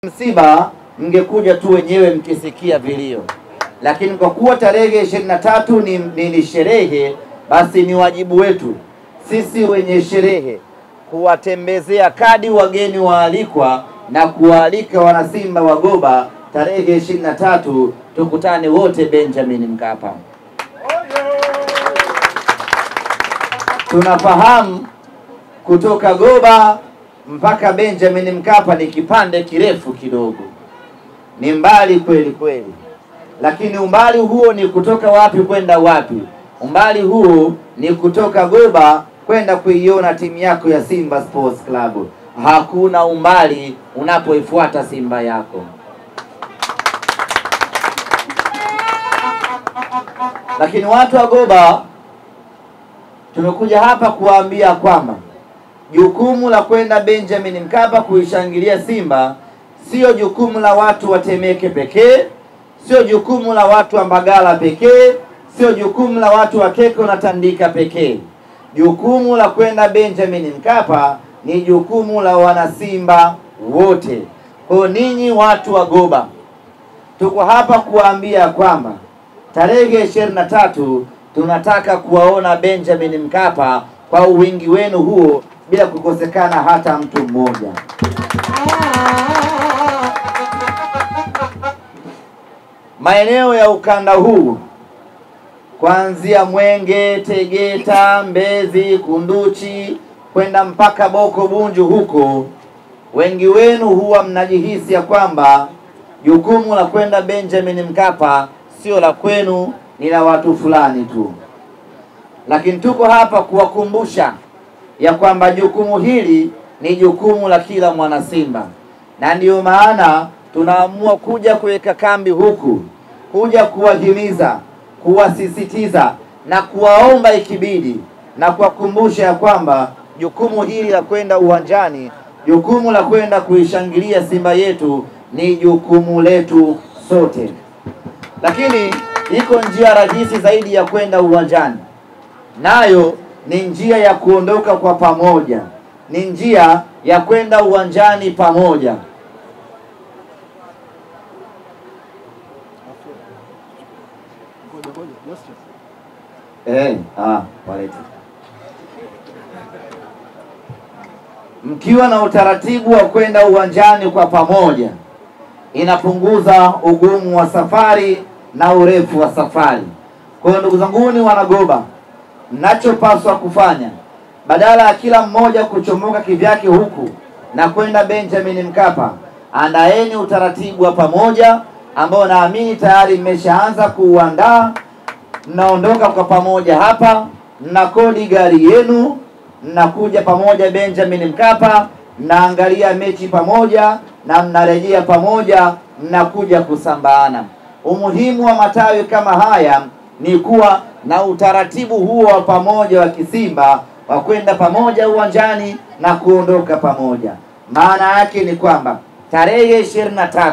Msiba mngekuja tu wenyewe mkisikia vilio, lakini kwa kuwa tarehe 23 ni sherehe, basi ni wajibu wetu sisi wenye sherehe kuwatembezea kadi wageni waalikwa na kuwaalika wanasimba wa Goba tarehe 23 tukutane wote Benjamin Mkapa. Tunafahamu kutoka Goba mpaka Benjamin Mkapa ni kipande kirefu kidogo, ni mbali kweli kweli, lakini umbali huo ni kutoka wapi kwenda wapi? Umbali huo ni kutoka Goba kwenda kuiona timu yako ya Simba Sports Club. Hakuna umbali unapoifuata Simba yako. Lakini watu wa Goba tumekuja hapa kuwaambia kwamba jukumu la kwenda Benjamin Mkapa kuishangilia Simba sio jukumu la watu wa Temeke pekee, sio jukumu la watu wa Mbagala pekee, sio jukumu la watu wa Keko na Tandika pekee. Jukumu la kwenda Benjamin Mkapa ni jukumu la wanasimba wote. Kwa ninyi watu wa Goba, tuko hapa kuambia kwamba tarehe 23 tunataka kuwaona Benjamin Mkapa kwa wingi wenu huo bila kukosekana hata mtu mmoja. Maeneo ya ukanda huu kuanzia Mwenge, Tegeta, Mbezi, Kunduchi kwenda mpaka Boko Bunju huko, wengi wenu huwa mnajihisi ya kwamba jukumu la kwenda Benjamin Mkapa sio la kwenu, ni la watu fulani tu. Lakini tuko hapa kuwakumbusha ya kwamba jukumu hili ni jukumu la kila mwana Simba, na ndiyo maana tunaamua kuja kuweka kambi huku, kuja kuwahimiza, kuwasisitiza na kuwaomba ikibidi, na kuwakumbusha ya kwamba jukumu hili la kwenda uwanjani, jukumu la kwenda kuishangilia Simba yetu ni jukumu letu sote. Lakini iko njia rahisi zaidi ya kwenda uwanjani, nayo ni njia ya kuondoka kwa pamoja, ni njia ya kwenda uwanjani pamoja. Walete. Mkiwa na utaratibu wa kwenda uwanjani kwa pamoja, inapunguza ugumu wa safari na urefu wa safari. Kwa hiyo ndugu zangu ni wanagoba, mnachopaswa kufanya, badala ya kila mmoja kuchomoka kivyake huku na kwenda Benjamin Mkapa, andaeni utaratibu wa pamoja ambao naamini tayari mmeshaanza kuuandaa. Mnaondoka kwa pamoja hapa, mnakodi gari yenu, mnakuja pamoja Benjamin Mkapa, mnaangalia mechi pamoja na mnarejea pamoja, mnakuja kusambaana. Umuhimu wa matawi kama haya ni kuwa na utaratibu huo wa pamoja wa kisimba wa kwenda pamoja uwanjani na kuondoka pamoja. Maana yake ni kwamba tarehe 23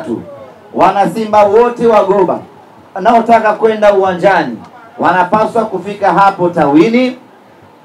wanasimba wote wa Goba wanaotaka kwenda uwanjani wanapaswa kufika hapo tawini,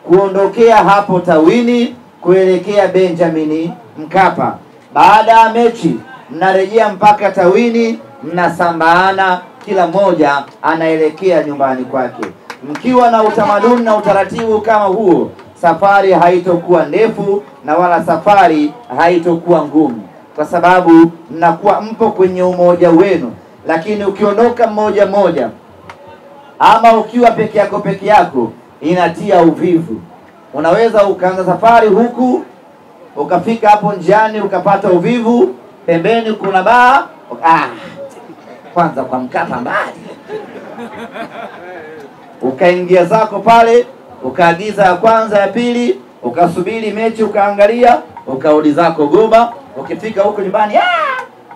kuondokea hapo tawini kuelekea Benjamin Mkapa. Baada ya mechi mnarejea mpaka tawini, mnasambaana, kila mmoja anaelekea nyumbani kwake. Mkiwa na utamaduni na utaratibu kama huo, safari haitokuwa ndefu na wala safari haitokuwa ngumu, kwa sababu mnakuwa mpo kwenye umoja wenu. Lakini ukiondoka mmoja mmoja ama ukiwa peke yako inatia uvivu. Unaweza ukaanza safari huku, ukafika hapo njiani ukapata uvivu, pembeni kuna baa, kwanza kwa Mkapa mbali, ukaingia zako pale, ukaagiza ya kwanza ya pili, ukasubiri mechi ukaangalia, ukarudi zako Goba. Ukifika huko nyumbani,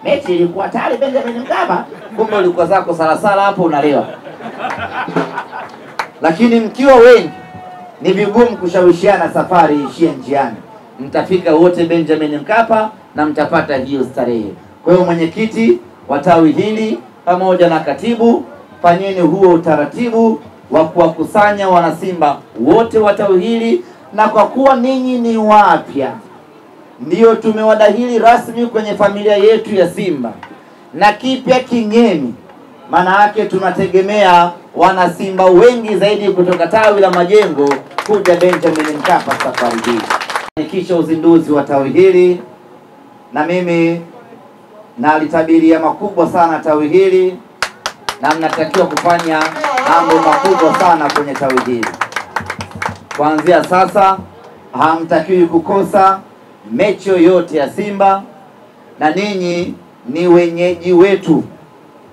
mechi ilikuwa tayari Benjamin Mkapa, kumbe ulikuwa zako salasala hapo unalewa. Lakini mkiwa wengi ni vigumu kushawishiana safari ishie njiani. Mtafika wote Benjamin Mkapa na mtapata hiyo starehe. Kwa hiyo mwenyekiti wa tawi hili pamoja na katibu, fanyeni huo utaratibu wa kuwakusanya wanasimba wote wa tawi hili, na kwa kuwa ninyi ni wapya ndio tumewadahili rasmi kwenye familia yetu ya Simba, na kipya kingeni, maana yake tunategemea wana Simba wengi zaidi kutoka tawi la Majengo kuja Benjamin Mkapa safari hii. Nikisha uzinduzi wa tawi hili, na mimi nalitabiria makubwa sana tawi hili, na mnatakiwa kufanya mambo makubwa sana kwenye tawi hili. Kuanzia sasa hamtakiwi kukosa mechi yoyote ya Simba, na ninyi ni wenyeji wetu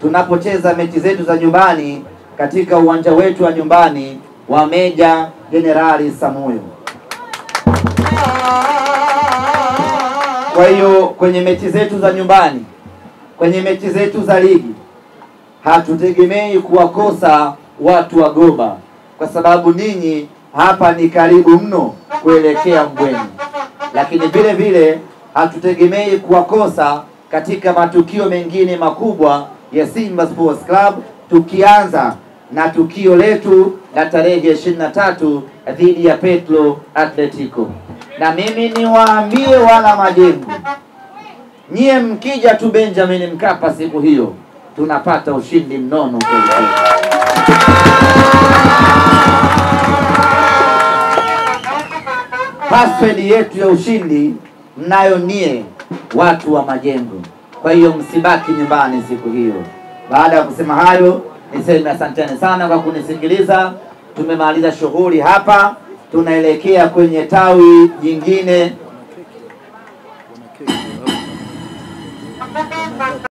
tunapocheza mechi zetu za nyumbani katika uwanja wetu wa nyumbani wa Meja Jenerali Samuyo. Kwa hiyo kwenye mechi zetu za nyumbani, kwenye mechi zetu za ligi, hatutegemei kuwakosa watu wa Goba, kwa sababu ninyi hapa ni karibu mno kuelekea Mbweni. Lakini vile vile hatutegemei kuwakosa katika matukio mengine makubwa ya Simba Sports Club, tukianza na tukio letu la tarehe 23 dhidi ya Petro Atletico. Na mimi niwaambie wana Majengo, nyie mkija tu Benjamin Mkapa siku hiyo, tunapata ushindi mnono kweli. Password yetu ya ushindi mnayo nie watu wa Majengo. Kwa hiyo msibaki nyumbani siku hiyo. Baada ya kusema hayo, niseme asanteni sana kwa kunisikiliza. Tumemaliza shughuli hapa, tunaelekea kwenye tawi jingine